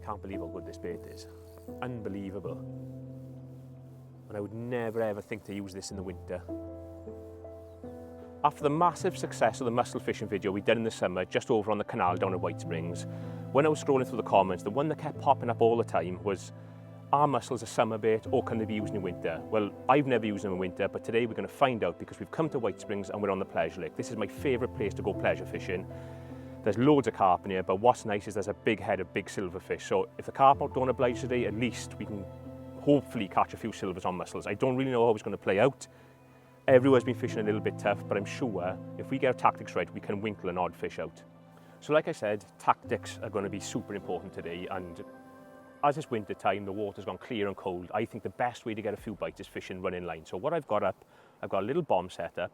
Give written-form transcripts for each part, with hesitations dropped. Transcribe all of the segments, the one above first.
can't believe how good this bait is. Unbelievable. And I would never ever think to use this in the winter. After the massive success of the mussel fishing video we did in the summer just over on the canal down at White Springs, when I was scrolling through the comments, the one that kept popping up all the time was, are mussels a summer bait or can they be used in winter? Well, I've never used them in winter, but today we're going to find out because we've come to White Springs and we're on the pleasure lake. This is my favourite place to go pleasure fishing. There's loads of carp in here, but what's nice is there's a big head of big silverfish. So if the carp don't oblige today, at least we can hopefully catch a few silvers on mussels. I don't really know how it's going to play out. Everyone's been fishing a little bit tough, but I'm sure if we get our tactics right, we can winkle an odd fish out. So like I said, tactics are going to be super important today, and as it's winter time, the water's gone clear and cold, I think the best way to get a few bites is fishing running line. So what I've got up, I've got a little bomb set up,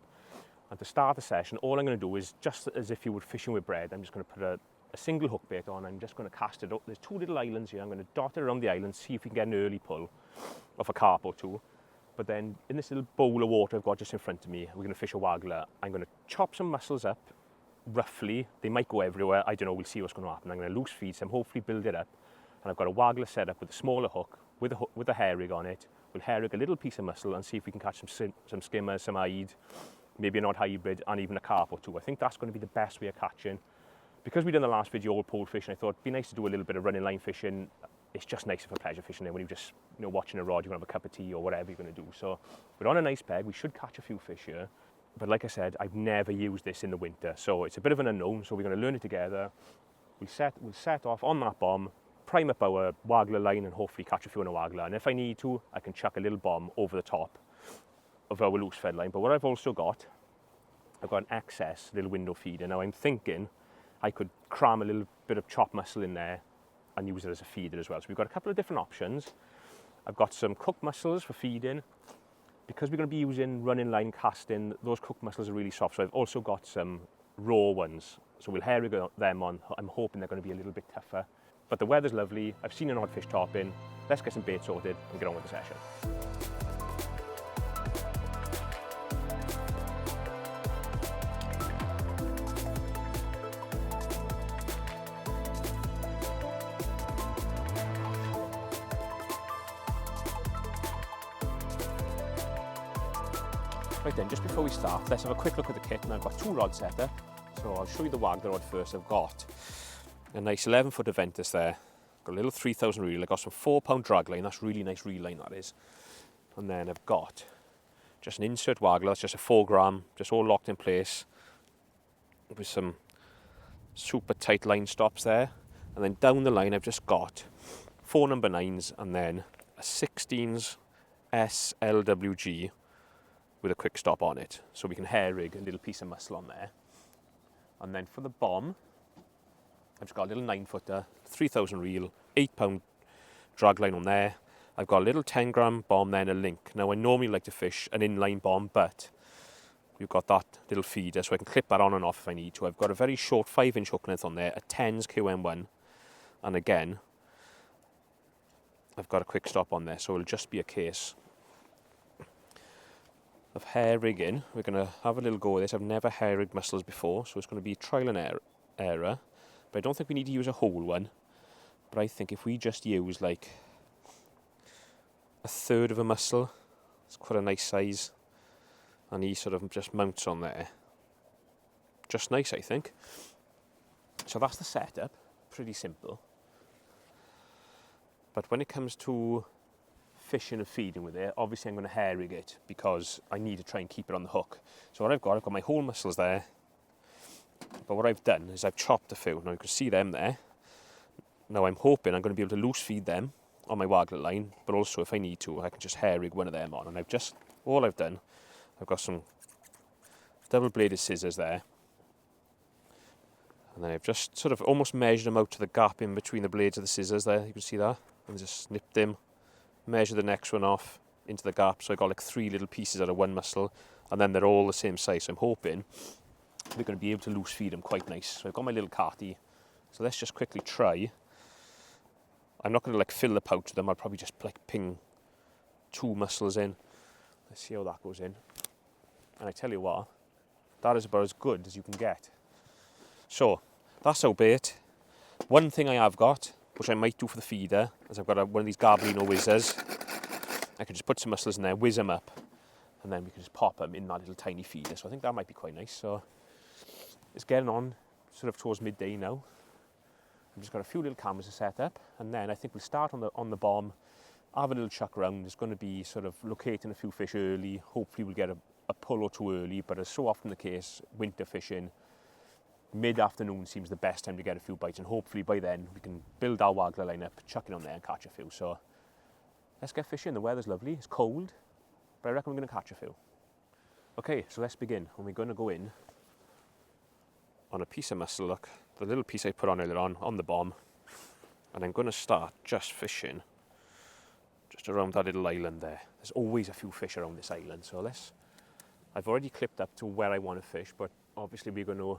and to start the session, all I'm going to do is, just as if you were fishing with bread, I'm just going to put a single hook bait on. I'm just going to cast it up. There's two little islands here. I'm going to dot it around the island, see if we can get an early pull of a carp or two. But then in this little bowl of water I've got just in front of me, we're going to fish a waggler. I'm going to chop some mussels up, roughly. They might go everywhere. I don't know. We'll see what's going to happen. I'm going to loose feed some, hopefully build it up. And I've got a waggler set up with a smaller hook, with a hair rig on it. We'll hair rig a little piece of mussel and see if we can catch some skimmers, some eyed, maybe an odd hybrid, and even a carp or two. I think that's going to be the best way of catching. Because we done the last video all pole fishing, I thought it'd be nice to do a little bit of running line fishing. It's just nicer for pleasure fishing there when you're just watching a rod, you want to have a cup of tea or whatever you're going to do. So we're on a nice peg. We should catch a few fish here. But like I said, I've never used this in the winter, so it's a bit of an unknown. So we're going to learn it together. We'll set off on that bomb, prime up our waggler line, and hopefully catch a few on a waggler. And if I need to, I can chuck a little bomb over the top of our loose fed line. But what I've also got, I've got an excess little window feeder. Now I'm thinking I could cram a little bit of chopped mussel in there and use it as a feeder as well. So we've got a couple of different options. I've got some cooked mussels for feeding. Because we're going to be using running line casting, those cooked mussels are really soft. So I've also got some raw ones. So we'll hair rig them on. I'm hoping they're going to be a little bit tougher. But the weather's lovely. I've seen an odd fish top in. Let's get some bait sorted and get on with the session. Right then, just before we start, let's have a quick look at the kit. And I've got two rods set up. So I'll show you the waggler rod first. I've got a nice 11-foot Aventus there. Got a little 3000 reel. I've got some 4-pound drag line. That's really nice reel line, that is. And then I've got just an insert waggler. It's just a 4 gram, just all locked in place with some super tight line stops there. And then down the line, I've just got 4 number 9s and then a 16s SLWG with a quick stop on it. So we can hair rig a little piece of mussel on there. And then for the bomb, I've just got a little 9-footer, 3000 reel, 8-pound drag line on there. I've got a little 10 gram bomb there and a link. Now I normally like to fish an inline bomb, but we've got that little feeder so I can clip that on and off if I need to. I've got a very short 5-inch hook length on there, a 10s QM1. And again, I've got a quick stop on there, so it'll just be a case of hair rigging. We're going to have a little go with this. I've never hair rigged mussels before, so it's going to be trial and error. But I don't think we need to use a whole one. But I think if we just use like a third of a mussel, it's quite a nice size, and he sort of just mounts on there. Just nice, I think. So that's the setup. Pretty simple. But when it comes to fishing and feeding with it, obviously I'm going to hair rig it because I need to try and keep it on the hook. So what I've got my whole mussels there. But what I've done is I've chopped a few. Now you can see them there. Now I'm hoping I'm going to be able to loose feed them on my waggler line, but also if I need to, I can just hair rig one of them on. And all I've done, I've got some double bladed scissors there. And then I've just sort of almost measured them out to the gap in between the blades of the scissors there. You can see that. And just snipped them, measure the next one off into the gap. So I got like 3 little pieces out of one mussel, and then they're all the same size. So I'm hoping we're going to be able to loose feed them quite nice. So I've got my little carty. So let's just quickly try. I'm not going to like fill the pouch with them. I'll probably just like ping 2 mussels in. Let's see how that goes in. And I tell you what, that is about as good as you can get. So that's our bait. One thing I have got which I might do for the feeder, as I've got one of these Garbino whizzers. I could just put some mussels in there, whiz them up, and then we can just pop them in that little tiny feeder. So I think that might be quite nice. So it's getting on sort of towards midday now. I've just got a few little cameras to set up, and then I think we'll start on the bomb, have a little chuck around. It's going to be sort of locating a few fish early. Hopefully we'll get a pull or two early, but as so often the case, winter fishing, mid-afternoon seems the best time to get a few bites, and hopefully by then we can build our waggler line up, chuck it on there and catch a few. So let's get fishing. The weather's lovely, it's cold, but I reckon we're going to catch a few. Okay, so let's begin, and we're going to go in on a piece of mussel, look, the little piece I put on earlier on the bomb, and I'm going to start just fishing just around that little island there. There's always a few fish around this island, so I've already clipped up to where I want to fish, but obviously we're going to,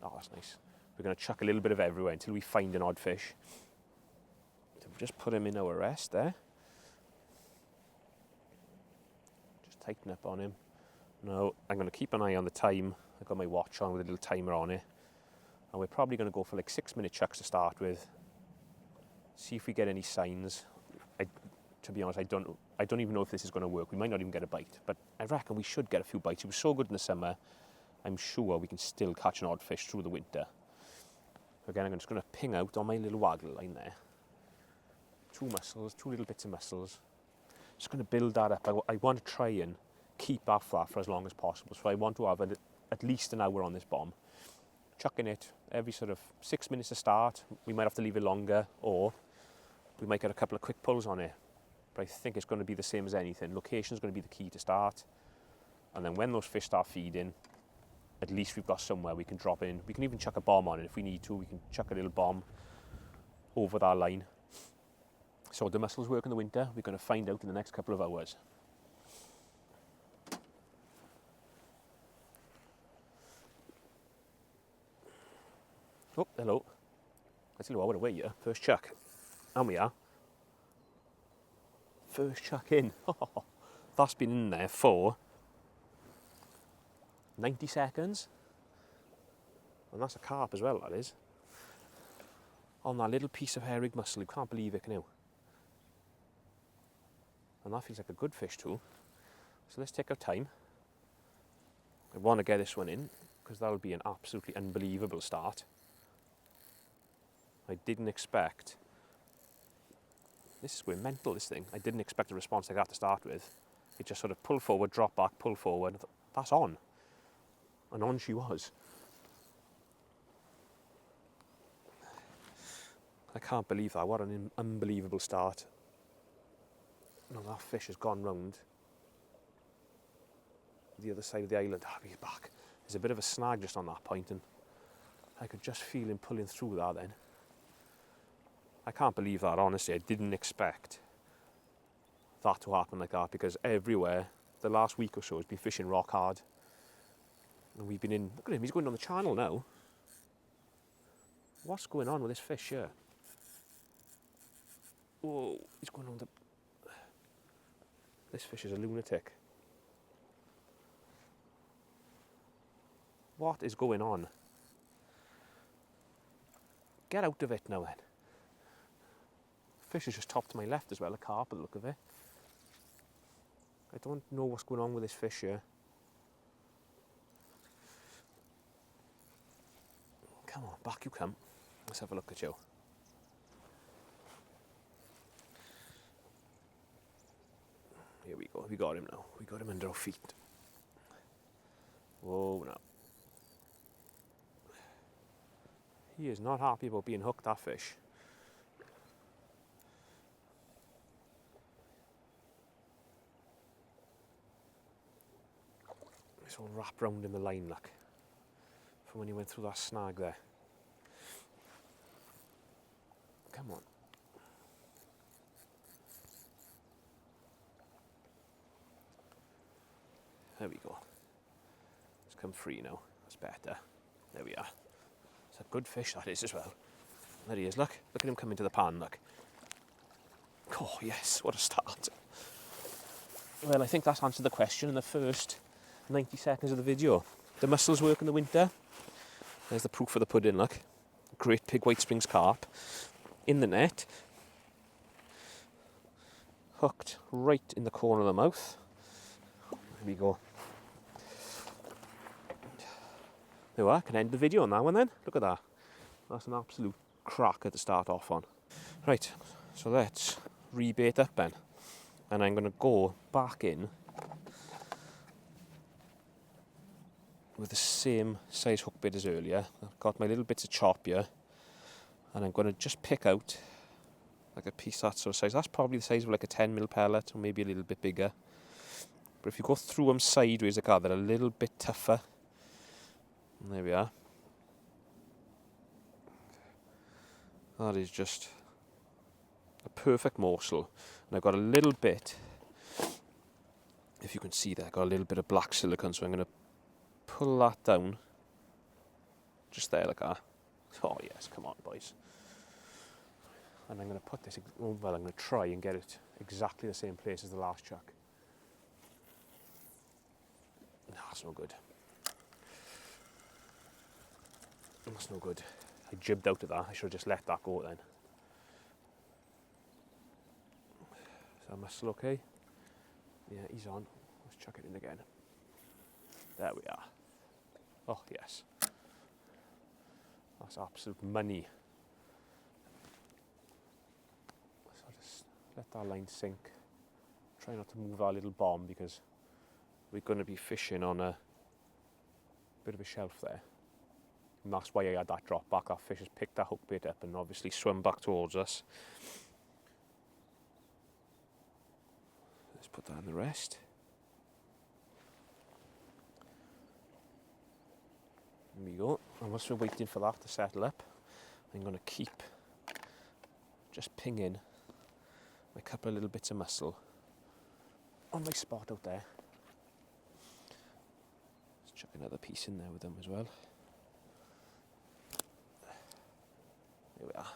oh that's nice, we're going to chuck a little bit of everywhere until we find an odd fish. So we'll just put him in our rest there, just tighten up on him. Now I'm going to keep an eye on the time. I've got my watch on with a little timer on it, and we're probably going to go for like 6-minute chucks to start with, see if we get any signs. To be honest, I don't even know if this is going to work. We might not even get a bite, but I reckon we should get a few bites. It was so good in the summer, I'm sure we can still catch an odd fish through the winter. Again, I'm just going to ping out on my little waggler line there. 2 mussels, 2 little bits of mussels. Just going to build that up. I want to try and keep that flat for as long as possible, so I want to have at least an hour on this bomb. Chucking it every sort of 6 minutes to start. We might have to leave it longer, or we might get a couple of quick pulls on it. But I think it's going to be the same as anything. Location is going to be the key to start. And then when those fish start feeding, at least we've got somewhere we can drop in. We can even chuck a bomb on it if we need to. We can chuck a little bomb over that line. So the mussels work in the winter. We're going to find out in the next couple of hours. Oh, hello. I tell you what a way here. First chuck. And we are. First chuck in. That's been in there for 90 seconds. And that's a carp as well, that is. On that little piece of herring mussel. You can't believe it, can you? And that feels like a good fish too. So let's take our time. I want to get this one in, because that'll be an absolutely unbelievable start. I didn't expect, this is going mental, this thing. I didn't expect a response like that to start with. It just sort of pull forward, drop back, pull forward. That's on. And on she was. I can't believe that. What an unbelievable start. No, that fish has gone round the other side of the island. Ah, he's back. There's a bit of a snag just on that point, and I could just feel him pulling through that then. I can't believe that, honestly. I didn't expect that to happen like that, because everywhere the last week or so has been fishing rock hard. And we've been in, look at him, he's going on the channel now. What's going on with this fish here? Whoa, he's going on the... This fish is a lunatic. What is going on? Get out of it now then. Fish is just top to my left as well, a carp by the look of it. I don't know what's going on with this fish here. Come on, back you come. Let's have a look at you. Here we go, we got him now. We got him under our feet. Whoa, now. He is not happy about being hooked, that fish. It's all wrapped round in the line, look. From when he went through that snag there. Come on. There we go. It's come free now. That's better. There we are. It's a good fish, that is, as well. There he is, look. Look at him come into the pan, look. Oh, yes, what a start. Well, I think that's answered the question in the first 90 seconds of the video. The mussels work in the winter. There's the proof of the pudding, look. great big White Springs carp in the net, hooked right in the corner of the mouth. There we go. There we are, can end the video on that one then. Look at that. That's an absolute cracker to start off on. Right, so let's rebait up then. And I'm going to go back in with the same size hook bait as earlier. I've got my little bits of chop here. And I'm going to just pick out like a piece that sort of size. That's probably the size of like a 10mm pellet, or maybe a little bit bigger. But if you go through them sideways, they're a little bit tougher. And there we are. That is just a perfect morsel. And I've got a little bit, if you can see there, I've got a little bit of black silicone, so I'm going to pull that down just there like that. Oh yes, come on boys. And I'm going to put this, well, I'm going to try and get it exactly the same place as the last chuck. No, that's no good. That's no good. I jibbed out of that. I should have just let that go then. Is that mussel okay? Yeah, he's on. Let's chuck it in again. There we are. Oh, yes. That's absolute money. So just let that line sink. Try not to move our little bomb because we're going to be fishing on a bit of a shelf there. And that's why I had that drop back. That fish has picked that hook bait up and obviously swum back towards us. Let's put that in the rest. There we go. And whilst we're waiting for that to settle up, I'm going to keep just pinging a couple of little bits of mussel on my spot out there. Let's chuck another piece in there with them as well. There we are.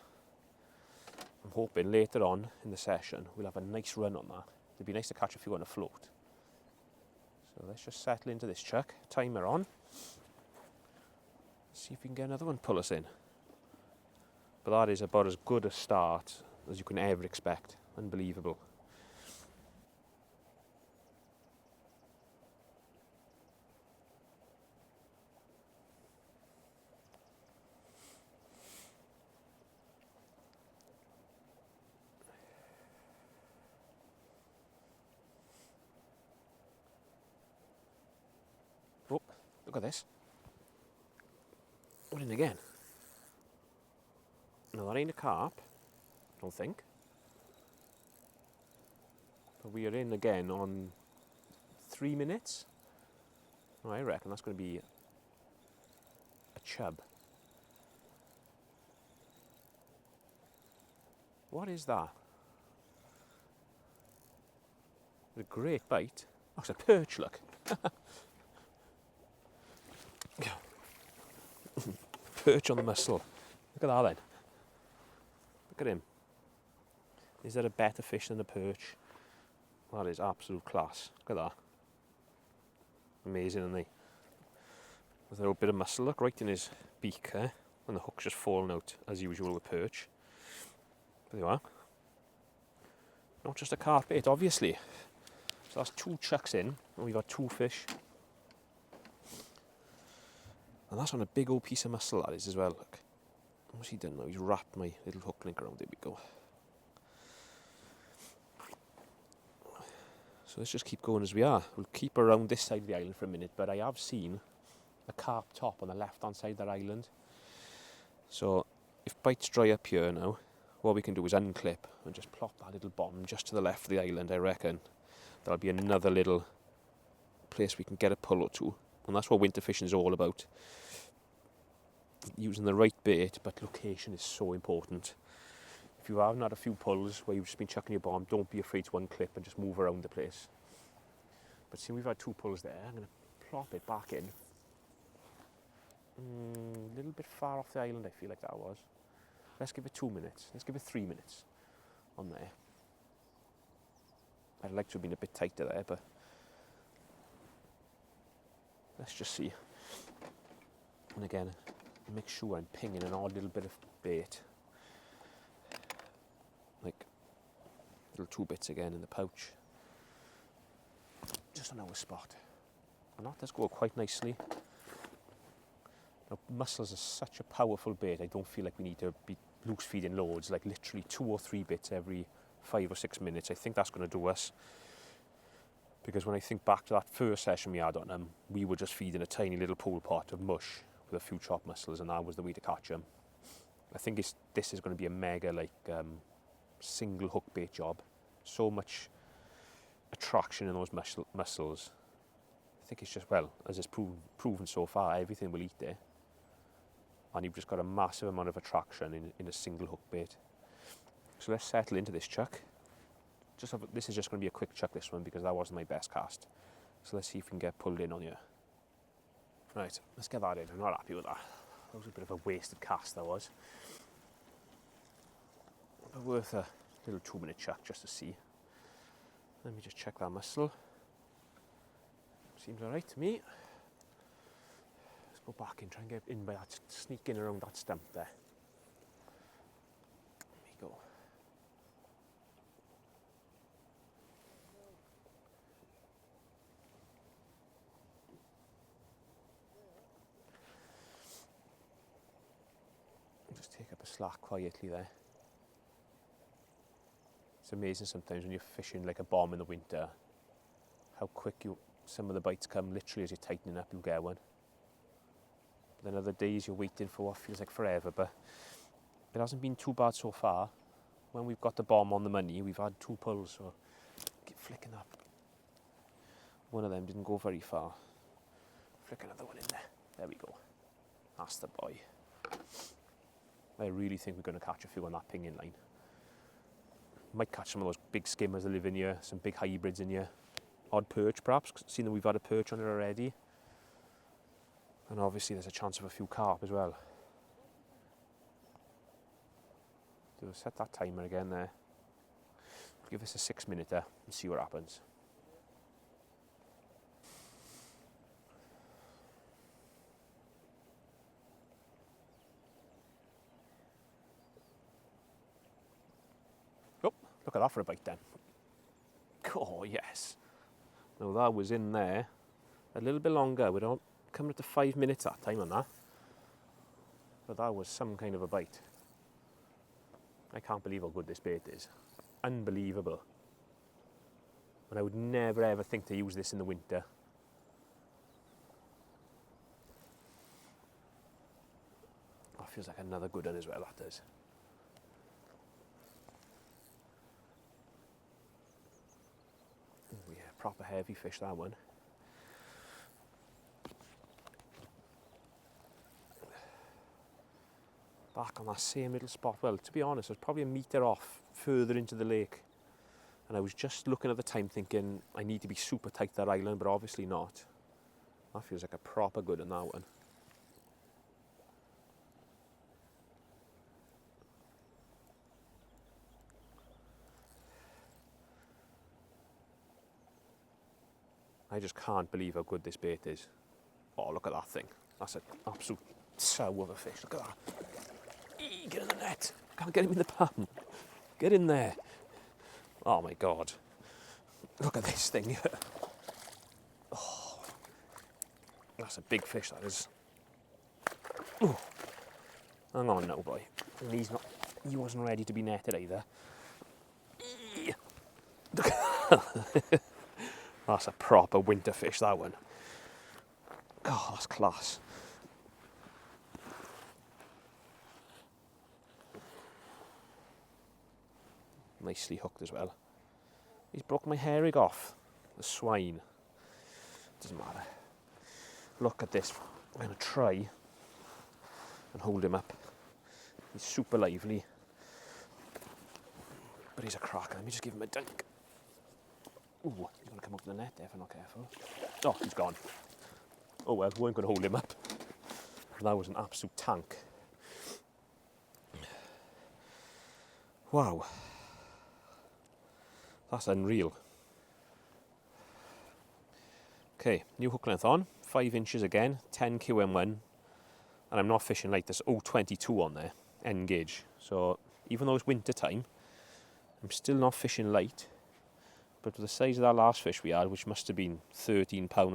I'm hoping later on in the session we'll have a nice run on that. It'd be nice to catch a few on a float. So let's just settle into this chuck, timer on. See if we can get another one pull us in. But that is about as good a start as you can ever expect. Unbelievable. Oh, look at this. What in again? No, that ain't a carp, I don't think. But we are in again on 3 minutes. Oh, I reckon that's going to be a chub. What is that? A great bite. Oh, it's a perch, look. Perch on the mussel. Look at that then. Look at him. Is there a better fish than a perch? That is absolute class. Look at that. Amazing, isn't he? There's a little bit of mussel, look, right in his beak there. And the hook's just fallen out, as usual with perch. There you are. Not just a carp bait, obviously. So that's 2 chucks in, and we've got 2 fish. And that's on a big old piece of mussel, that is, as well, look. What's he done now? He's wrapped my little hook link around, there we go. So let's just keep going as we are. We'll keep around this side of the island for a minute, but I have seen a carp top on the left-hand side of that island. So if bites dry up here now, what we can do is unclip and just plop that little bomb just to the left of the island, I reckon. That'll be another little place we can get a pull or two. And that's what winter fishing is all about. Using the right bait, but location is so important. If you haven't had a few pulls where you've just been chucking your bomb, don't be afraid to unclip and just move around the place. But see, we've had 2 pulls there. I'm going to plop it back in. A little bit far off the island, I feel like that was. Let's give it 2 minutes. Let's give it 3 minutes on there. I'd like to have been a bit tighter there, but let's just see. And again, make sure I'm pinging an odd little bit of bait. Like little 2 bits again in the pouch. Just on our spot. And that does go quite nicely. Now, mussels are such a powerful bait, I don't feel like we need to be loose feeding loads, like literally 2 or 3 bits every 5 or 6 minutes. I think that's going to do us. Because when I think back to that first session we had on them, we were just feeding a tiny little pool pot of mush with a few chopped mussels, and that was the way to catch them. I think this is going to be a mega single hook bait job. So much attraction in those mussels. I think it's just, well, as it's proven so far, everything will eat there. And you've just got a massive amount of attraction in a single hook bait. So let's settle into this chuck. This is just going to be a quick chuck, this one, because that wasn't my best cast. So let's see if we can get pulled in on here. Right, let's get that in. I'm not happy with that. That was a bit of a wasted cast, that was. But worth a little 2-minute chuck just to see. Let me just check that mussel. Seems alright to me. Let's go back in, try and get in by that, sneak in around that stump there. There we go. Just take up a slack quietly there. It's amazing sometimes when you're fishing like a bomb in the winter, how quick some of the bites come. Literally as you're tightening up, you'll get one. But then other days you're waiting for what feels like forever, but it hasn't been too bad so far. When we've got the bomb on the money, we've had 2 pulls, so keep flicking up. One of them didn't go very far. Flick another one in there. There we go. That's the boy. I really think we're going to catch a few on that pinging line. Might catch some of those big skimmers that live in here, some big hybrids in here. Odd perch perhaps, seeing that we've had a perch on it already. And obviously there's a chance of a few carp as well. So we'll set that timer again there. Give this a 6-minute and see what happens. Oh, look at that for a bite then. Oh yes. Now that was in there a little bit longer. We're not coming up to 5 minutes that time on that. But that was some kind of a bite. I can't believe how good this bait is. Unbelievable. And I would never ever think to use this in the winter. That feels like another good one as well, that does. Oh yeah, proper heavy fish, that one. Back on that same little spot. Well, to be honest, I was probably a metre off further into the lake. And I was just looking at the time thinking, I need to be super tight to that island, but obviously not. That feels like a proper good on that one. I just can't believe how good this bait is. Oh, look at that thing. That's an absolute sow of a fish. Look at that. Get in the net. Can't get him in the pan. Get in there. Oh my God. Look at this thing. Oh, that's a big fish, that is. Oh, hang on now, boy. And he wasn't ready to be netted either. That's a proper winter fish, that one. Oh, that's class. Nicely hooked as well. He's broke my hair rig off. The swine. Doesn't matter. Look at this. I'm going to try and hold him up. He's super lively. But he's a cracker. Let me just give him a dunk. Ooh, he's going to come up to the net there if I'm not careful. Oh, he's gone. Oh well, we weren't going to hold him up. That was an absolute tank. Wow. That's unreal. Okay, new hook length on, 5 inches again, 10 QM1. And I'm not fishing light, there's 0.22 on there, end gauge. So even though it's winter time, I'm still not fishing light. But the size of that last fish we had, which must have been 13 pound,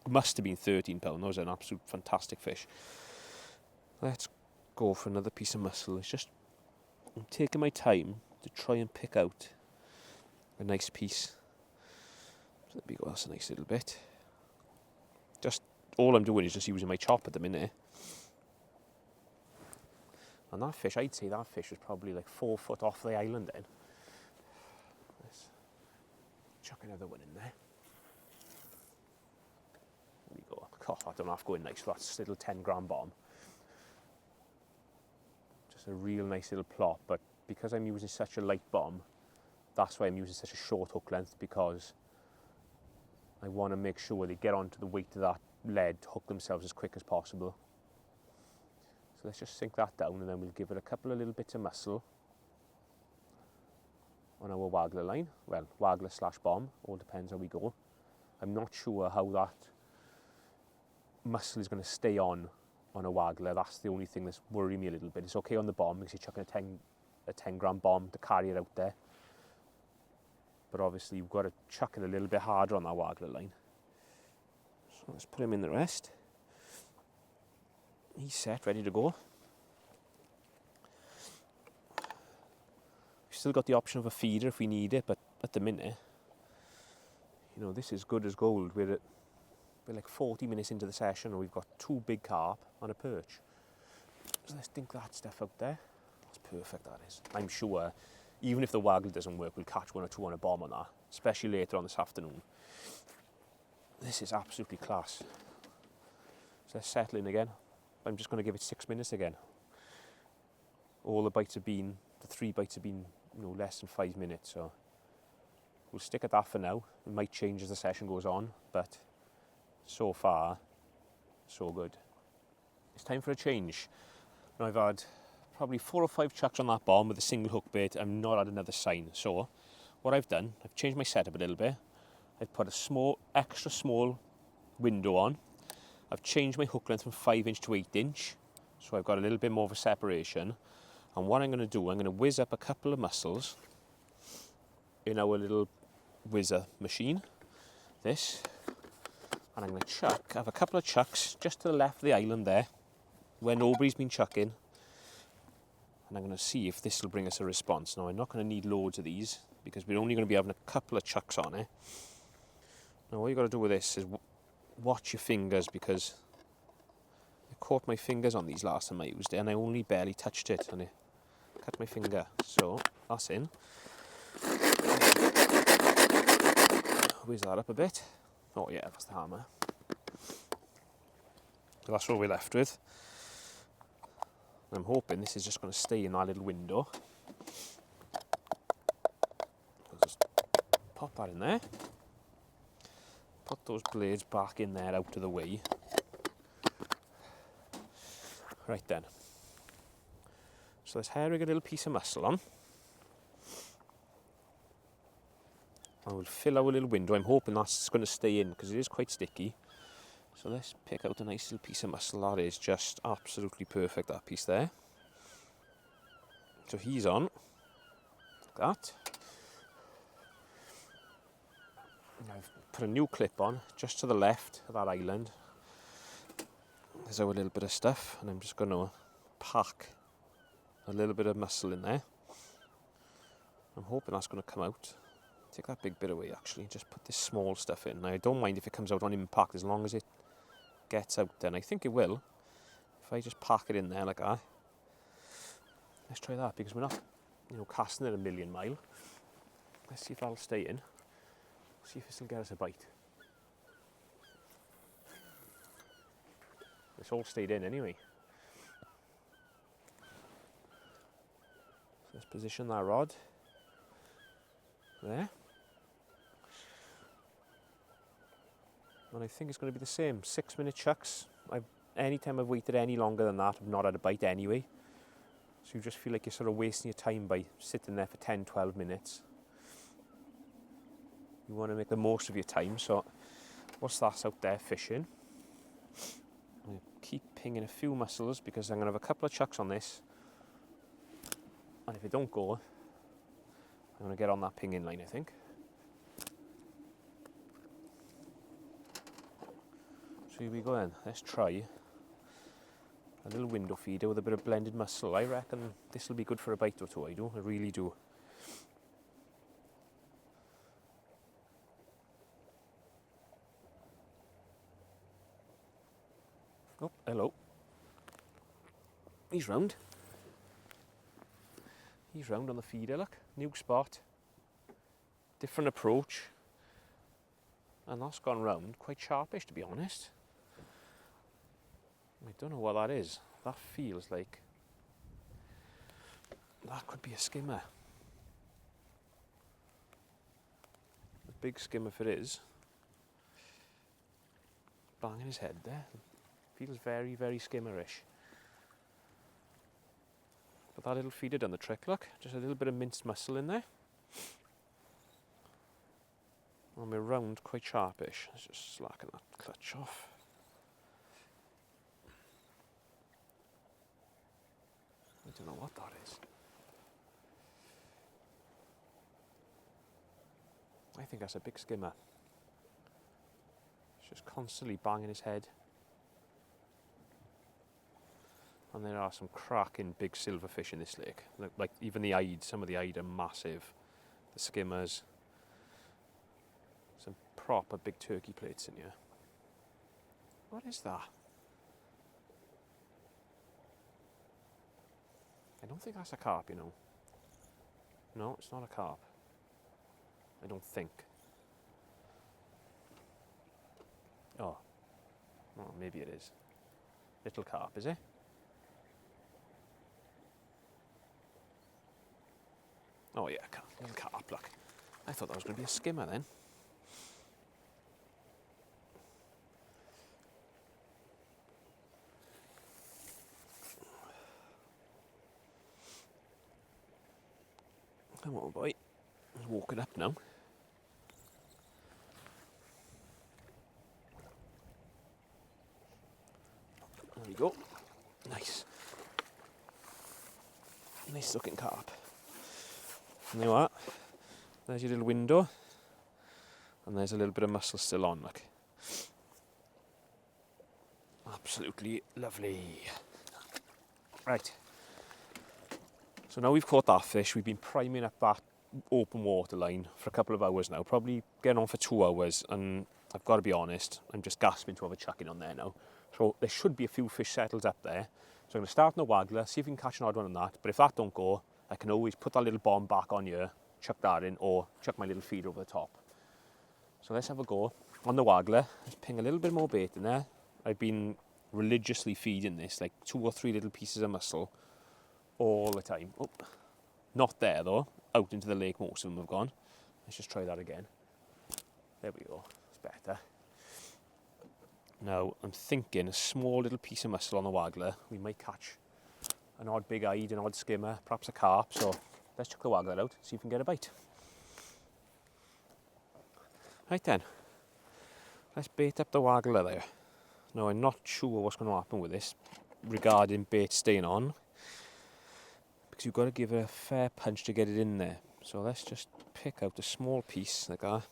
that was an absolute fantastic fish. Let's go for another piece of mussel. It's just, I'm taking my time to try and pick out a nice piece. So there we go, that's a nice little bit. Just, all I'm doing is just using my chop at the minute. And that fish, I'd say that fish was probably like 4 foot off the island then. Let's chuck another one in there. There we go. Oh, I don't have to go in nice for that little 10-gram bomb. Just a real nice little plop, but because I'm using such a light bomb, that's why I'm using such a short hook length, because I want to make sure they get onto the weight of that lead, hook themselves as quick as possible. So let's just sink that down, and then we'll give it a couple of little bits of mussel on our waggler line. Well, waggler slash bomb, all depends how we go. I'm not sure how that mussel is going to stay on a waggler. That's the only thing that's worrying me a little bit. It's okay on the bomb because you're chucking a 10-gram bomb to carry it out there. But obviously you've got to chuck it a little bit harder on that waggler line. So let's put him in the rest. He's set, ready to go. We've still got the option of a feeder if we need it, but at the minute, you know, this is good as gold. We're like 40 minutes into the session and we've got 2 big carp on a perch. So let's dink that stuff out there. That's perfect, that is. I'm sure, even if the waggle doesn't work, we'll catch 1 or 2 on a bomb on that, especially later on this afternoon. This is absolutely class. So let's settle in again. I'm just going to give it 6 minutes again. All the bites have been, the 3 bites have been, you know, less than 5 minutes, so we'll stick at that for now. It might change as the session goes on, but so far, so good. It's time for a change. Now I've had probably 4 or 5 chucks on that bomb with a single hook bait. I've not had another sign. So what I've done, I've changed my setup a little bit. I've put a extra small window on. I've changed my hook length from 5-inch to 8-inch. So I've got a little bit more of a separation. And what I'm going to do, I'm going to whiz up a couple of mussels in our little whizzer machine. This. And I'm going to have a couple of chucks just to the left of the island there, where nobody's been chucking. And I'm going to see if this will bring us a response. Now, I'm not going to need loads of these, because we're only going to be having a couple of chucks on it. Now, what you've got to do with this is watch your fingers, because I caught my fingers on these last time I used it, and I only barely touched it, and it cut my finger. So, that's in. Whiz that up a bit. Oh yeah, that's the hammer. So that's what we're left with. I'm hoping this is just going to stay in that little window. I'll just pop that in there. Put those blades back in there out of the way. Right then. So let's herring a little piece of mussel on. And we'll fill our little window. I'm hoping that's going to stay in because it is quite sticky. So let's pick out a nice little piece of mussel. That is just absolutely perfect, that piece there. So he's on, like that. I've put a new clip on just to the left of that island. There's our little bit of stuff, and I'm just going to pack a little bit of mussel in there. I'm hoping that's going to come out. Take that big bit away, actually. Just put this small stuff in. Now, I don't mind if it comes out on impact, as long as it gets out then. I think it will. If I just pack it in there like that. Let's try that, because we're not, you know, casting it a million mile. Let's see if that'll stay in. See if this will get us a bite. It's all stayed in anyway. So let's position that rod there. And I think it's going to be the same. 6-minute chucks. Anytime I've waited any longer than that, I've not had a bite anyway. So you just feel like you're sort of wasting your time by sitting there for 10, 12 minutes. You want to make the most of your time. So what's that out there fishing? I keep ping in a few mussels because I'm going to have a couple of chucks on this. And if it don't go, I'm going to get on that pinging line, I think. So here we go then. Let's try a little window feeder with a bit of blended mussel. I reckon this will be good for a bite or two, I really do. Oh, hello. He's round. He's round on the feeder, look. New spot. Different approach. And that's gone round quite sharpish, to be honest. I don't know what that is. That feels like that could be a skimmer. A big skimmer if it is. Banging his head there. Feels very, very skimmerish. But that little feeder done the trick, look. Just a little bit of minced mussel in there. And we're round quite sharpish. Let's just slacken that clutch off. I don't know what that is. I think that's a big skimmer. It's just constantly banging his head. And there are some cracking big silverfish in this lake. Like even the eyed, some of the eyed are massive. The skimmers. Some proper big turkey plates in here. What is that? I don't think that's a carp, you know. No, it's not a carp. I don't think. Oh, well, maybe it is. Little carp, is it? Oh yeah, little carp, look. I thought that was going to be a skimmer then. Come on, boy. He's walking up now. There we go. Nice. Nice looking carp. And there you are. There's your little window. And there's a little bit of mussel still on, look. Absolutely lovely. Right. So now we've caught that fish, we've been priming up that open water line for a couple of hours now, probably getting on for 2 hours, and I've got to be honest, I'm just gasping to have a chuck in on there now. So there should be a few fish settled up there. So I'm going to start on the waggler, see if we can catch an odd one on that, but if that don't go, I can always put that little bomb back on here, chuck that in, or chuck my little feeder over the top. So let's have a go on the waggler. Let's ping a little bit more bait in there. I've been religiously feeding this, like 2 or 3 little pieces of mussel all the time. Oh, not there though. Out into the lake most of them have gone. Let's just try that again. There we go. It's better. Now I'm thinking a small little piece of mussel on the waggler. We might catch an odd big eyed, an odd skimmer, perhaps a carp. So let's chuck the waggler out, see if we can get a bite. Right then. Let's bait up the waggler there. Now I'm not sure what's going to happen with this regarding bait staying on, because you've got to give it a fair punch to get it in there. So let's just pick out a small piece like that.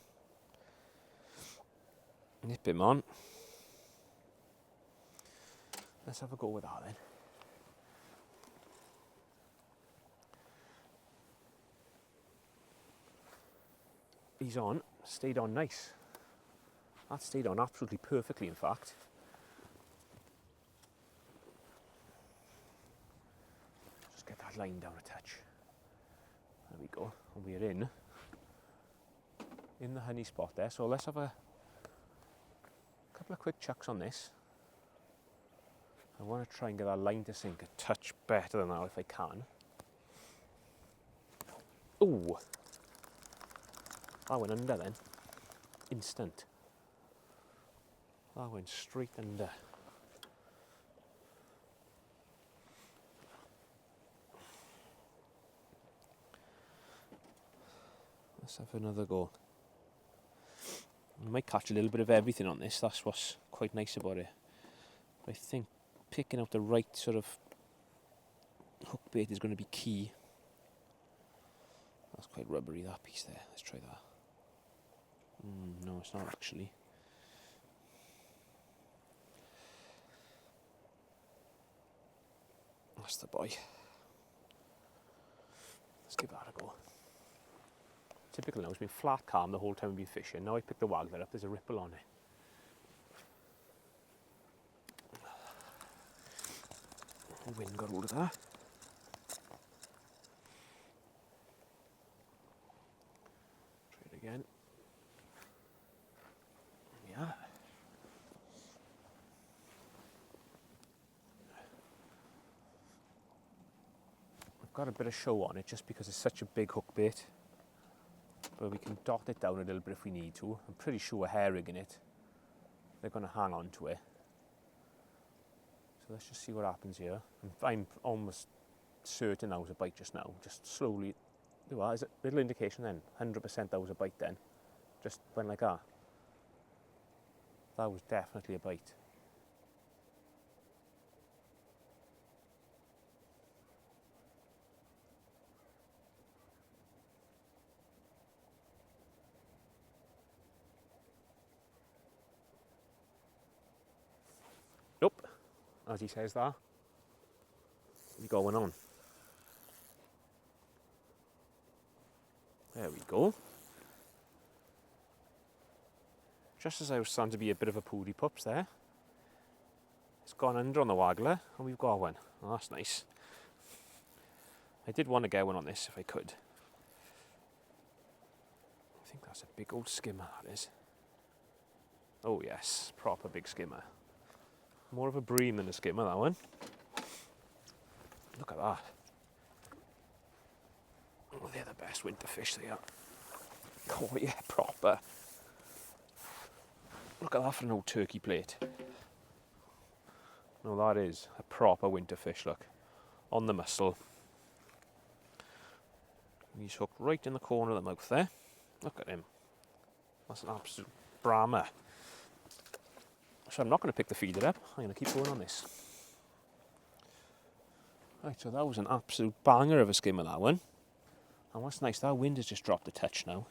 Nip him on. Let's have a go with that then. He's on, stayed on nice. That stayed on absolutely perfectly, in fact. Just get that line down a touch. There we go, and we're in the honey spot there. So let's have a couple of quick chucks on this. I want to try and get that line to sink a touch better than that if I can. Ooh, that went under then, instant. That went straight under. Let's have another go. I might catch a little bit of everything on this, that's what's quite nice about it. But I think picking out the right sort of hook bait is going to be key. That's quite rubbery, that piece there. Let's try that. No, it's not actually. That's the boy. Let's give that a go. Typical now, it's been flat calm the whole time we've been fishing. Now I pick the waggler up, there's a ripple on it. The wind got hold of that. Try it again. Yeah. I've got a bit of show on it just because it's such a big hook bait. But we can dot it down a little bit if we need to. I'm pretty sure hair rigging it, they're going to hang on to it. So let's just see what happens here. I'm almost certain that was a bite just now. Just slowly, there's a little indication then. 100% that was a bite then. Just went like that. That was definitely a bite. Nope, as he says that. What's going on? There we go. Just as I was starting to be a bit of a poody pups there, it's gone under on the waggler and we've got one. Oh, that's nice. I did want to get one on this if I could. I think that's a big old skimmer, that is. Oh yes, proper big skimmer. More of a bream than a skimmer, that one. Look at that. Oh, they're the best winter fish, they are. Oh yeah, proper. Look at that for an old turkey plate. No, that is a proper winter fish, look. On the mussel. He's hooked right in the corner of the mouth there. Look at him. That's an absolute Brahma. So I'm not going to pick the feeder up. I'm going to keep going on this. Right, so that was an absolute banger of a skimmer, that one. And what's nice, that wind has just dropped a touch now.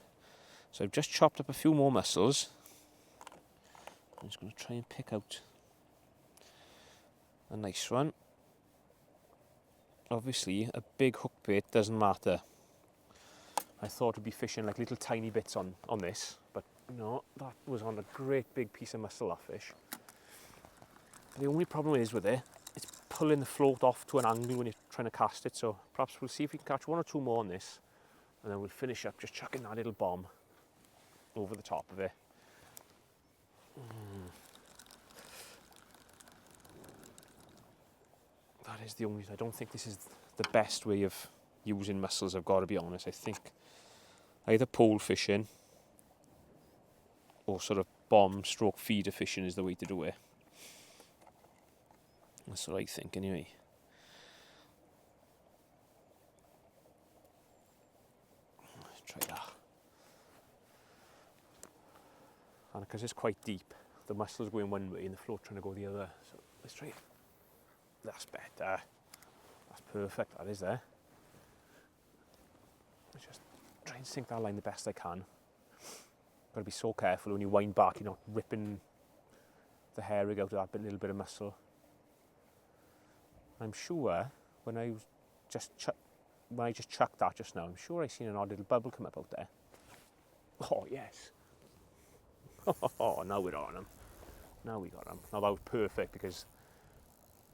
So I've just chopped up a few more mussels. I'm just going to try and pick out a nice one. Obviously, a big hook bait doesn't matter. I thought we'd be fishing like little tiny bits on this, but no, that was on a great big piece of mussel, that fish. The only problem is with it, it's pulling the float off to an angle when you're trying to cast it, so perhaps we'll see if we can catch one or two more on this, and then we'll finish up just chucking that little bomb over the top of it. That is the only, I don't think this is the best way of using mussels, I've got to be honest. I think either pole fishing or sort of bomb stroke feeder fishing is the way to do it. That's what I think anyway. Let's try that. And because it's quite deep, the mussel's going one way and the float trying to go the other. So let's try it. That's better. That's perfect, that is there. Let's just try and sink that line the best I can. Got to be so careful when you wind back, you're not ripping the hair rig out of that little bit of mussel. I'm sure when I just chucked that just now, I'm sure I seen an odd little bubble come up out there. Oh yes. Oh, now we're on them. Now we got them. Now that was perfect because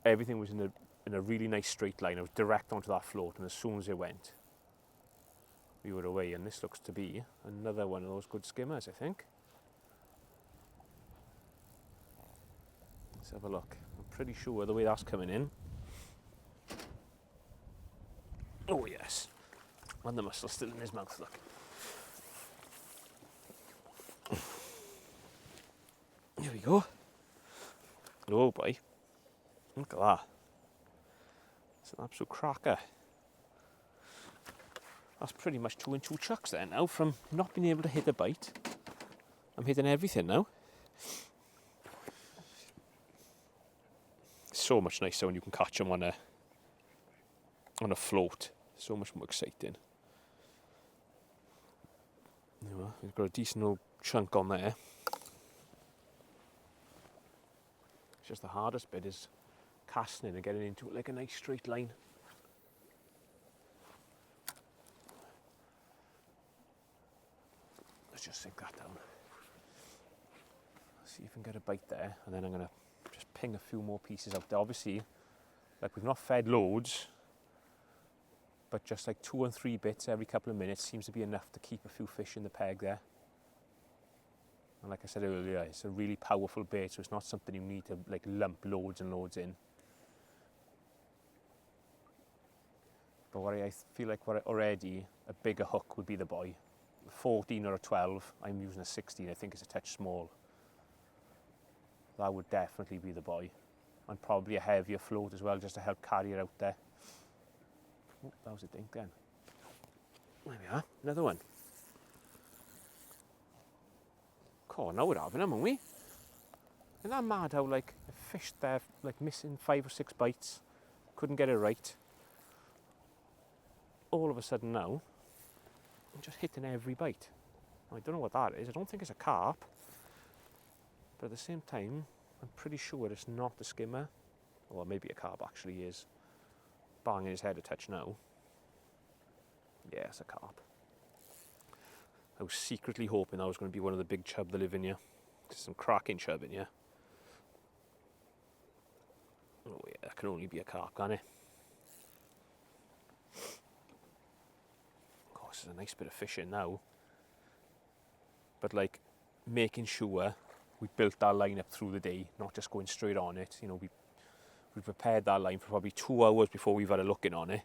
everything was in a really nice straight line. I was direct onto that float, and as soon as it went, we were away. And this looks to be another one of those good skimmers, I think. Let's have a look. I'm pretty sure the way that's coming in. Oh yes, and the mussel's still in his mouth, look. Here we go. Oh boy, look at that. It's an absolute cracker. That's pretty much 2 and 2 chucks there now from not being able to hit a bite. I'm hitting everything now. so much nicer when you can catch them on a float. So much more exciting. Anyway, we've got a decent old chunk on there. It's just the hardest bit is casting and getting into it like a nice straight line. Let's just sink that down. See if we can get a bite there, and then I'm going to just ping a few more pieces out there. Obviously, like, we've not fed loads, but just like 2 and 3 bits every couple of minutes seems to be enough to keep a few fish in the peg there. And like I said earlier, it's a really powerful bait, so it's not something you need to like lump loads and loads in. But what I feel like already a bigger hook would be the boy. A 14 or a 12, I'm using a 16, I think it's a touch small. That would definitely be the boy. And probably a heavier float as well, just to help carry it out there. Oh, that was a dink then. There we are, another one. Oh, now we're having them, aren't we? Isn't that mad how, like, I fished there, like, missing 5 or 6 bites, couldn't get it right. All of a sudden now, I'm just hitting every bite. I don't know what that is. I don't think it's a carp. But at the same time, I'm pretty sure it's not a skimmer. Or maybe a carp actually is. Banging his head a touch now. Yeah, it's a carp. I was secretly hoping that was going to be one of the big chub that live in here. There's some cracking chub in here. Oh yeah, that can only be a carp, can it? Of course, there's a nice bit of fishing now. But like, making sure we built that line up through the day, not just going straight on it. You know, we prepared that line for probably 2 hours before we've had a look in on it.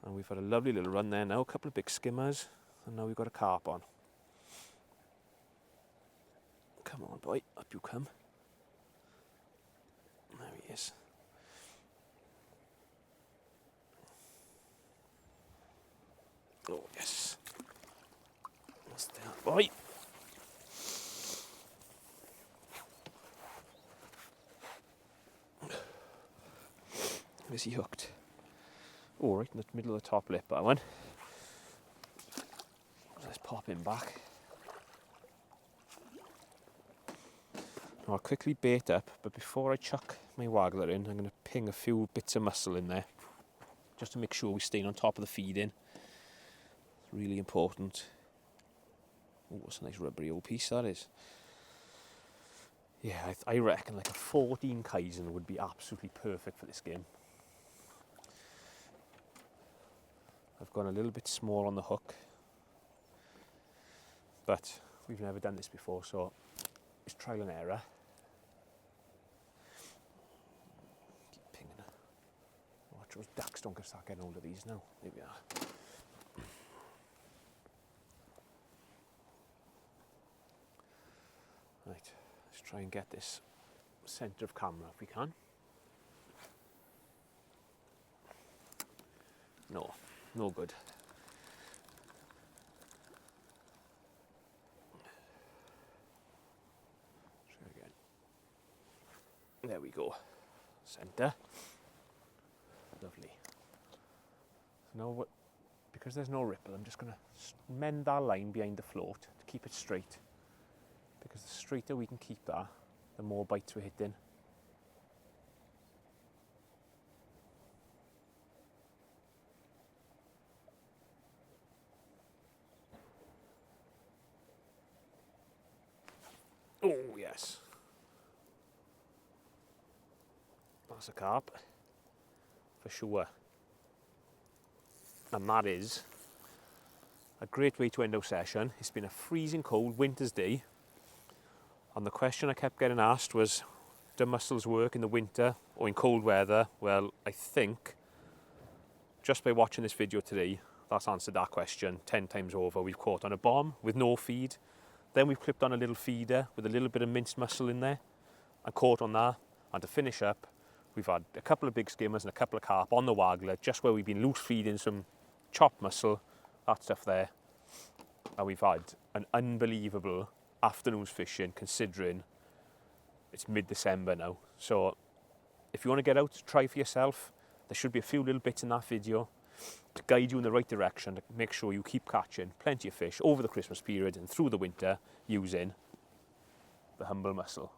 And we've had a lovely little run there now, a couple of big skimmers, and now we've got a carp on. Come on, boy, up you come. There he is. Oh, yes. That's that boy. Where's he hooked? Oh, right in the middle of the top lip, that one. Let's pop him back. Now I'll quickly bait up, but before I chuck my waggler in, I'm going to ping a few bits of mussel in there, just to make sure we stay on top of the feeding. It's really important. Oh, what's a nice rubbery old piece that is. Yeah, I reckon like a 14 Kaizen would be absolutely perfect for this game. I've gone a little bit small on the hook, but we've never done this before, so it's trial and error. Keep pinging it. Watch those ducks don't start getting hold of these now. There we are. Right, let's try and get this centre of camera if we can. No good. Try again. There we go. Centre. Lovely. So now, because there's no ripple, I'm just going to mend that line behind the float to keep it straight. Because the straighter we can keep that, the more bites we're hitting. Oh, yes. That's a carp, for sure. And that is a great way to end our session. It's been a freezing cold winter's day. And the question I kept getting asked was, do mussels work in the winter or in cold weather? Well, I think just by watching this video today, that's answered that question 10 times over. We've caught on a bomb with no feed. Then we've clipped on a little feeder with a little bit of minced mussel in there and caught on that. And to finish up, we've had a couple of big skimmers and a couple of carp on the waggler, just where we've been loose feeding some chopped mussel, that stuff there. And we've had an unbelievable afternoon's fishing, considering It's mid-December now, so if you want to get out, try for yourself. There should be a few little bits in that video to guide you in the right direction, to make sure you keep catching plenty of fish over the Christmas period and through the winter using the humble mussel.